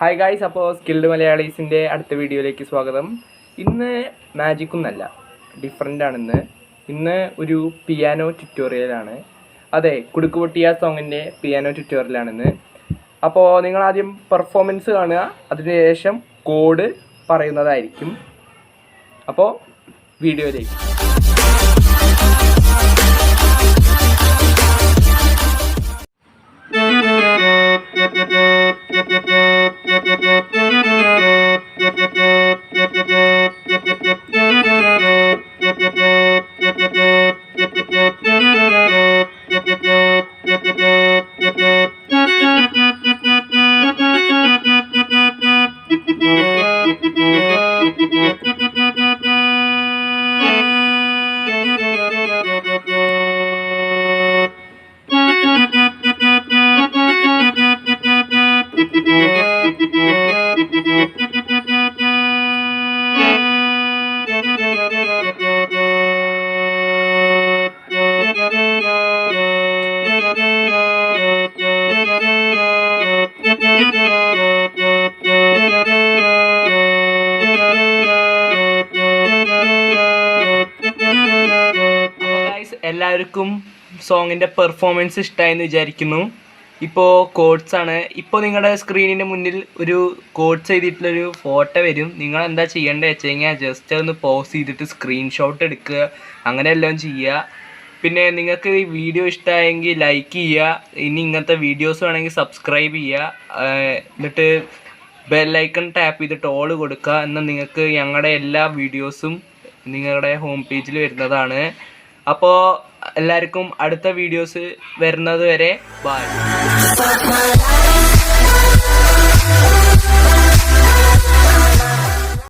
Hi guys, അപ്പോൾ skilled മലയാളീസിൻ്റെ അടുത്ത വീഡിയോയിലേക്ക് സ്വാഗതം. ഇന്ന് മാജിക്കൊന്നല്ല, ഡിഫറെൻ്റ് ആണ്. ഇന്ന് ഒരു പിയാനോ ട്യൂട്ടോറിയലാണ്. അതെ, കുടുക്ക് പൊട്ടിയ സോങ്ങിൻ്റെ പിയാനോ ട്യൂട്ടോറിയലാണിന്ന്. അപ്പോൾ നിങ്ങളാദ്യം പെർഫോമൻസ് കാണുക, അതിനുശേഷം കോഡ് പറയുന്നതായിരിക്കും. അപ്പോൾ വീഡിയോയിലേക്ക്. എല്ലാവർക്കും സോങ്ങിൻ്റെ പെർഫോമൻസ് ഇഷ്ടമായെന്ന് വിചാരിക്കുന്നു. ഇപ്പോൾ കോഡ്സ് ആണ്. ഇപ്പോൾ നിങ്ങളുടെ സ്ക്രീനിൻ്റെ മുന്നിൽ ഒരു കോഡ്സ് എഴുതിയിട്ടുള്ളൊരു ഫോട്ടോ വരും. നിങ്ങൾ എന്താ ചെയ്യേണ്ടത് വെച്ച് കഴിഞ്ഞാൽ ജസ്റ്റ് ഒന്ന് പോസ് ചെയ്തിട്ട് സ്ക്രീൻഷോട്ട് എടുക്കുക, അങ്ങനെ എല്ലാം ചെയ്യുക. പിന്നെ നിങ്ങൾക്ക് ഈ വീഡിയോ ഇഷ്ടമായെങ്കിൽ ലൈക്ക് ചെയ്യുക. ഇനി ഇങ്ങനത്തെ വീഡിയോസ് വേണമെങ്കിൽ സബ്സ്ക്രൈബ് ചെയ്യുക. എന്നിട്ട് ബെല്ലൈക്കൺ ടാപ്പ് ചെയ്തിട്ട് ഓൾ കൊടുക്കുക. എന്നാൽ നിങ്ങൾക്ക് ഞങ്ങളുടെ എല്ലാ വീഡിയോസും നിങ്ങളുടെ ഹോം പേജിൽ വരുന്നതാണ്. അപ്പോൾ എല്ലാവർക്കും അടുത്ത വീഡിയോസ് വരുന്നത് വരെ ബൈ.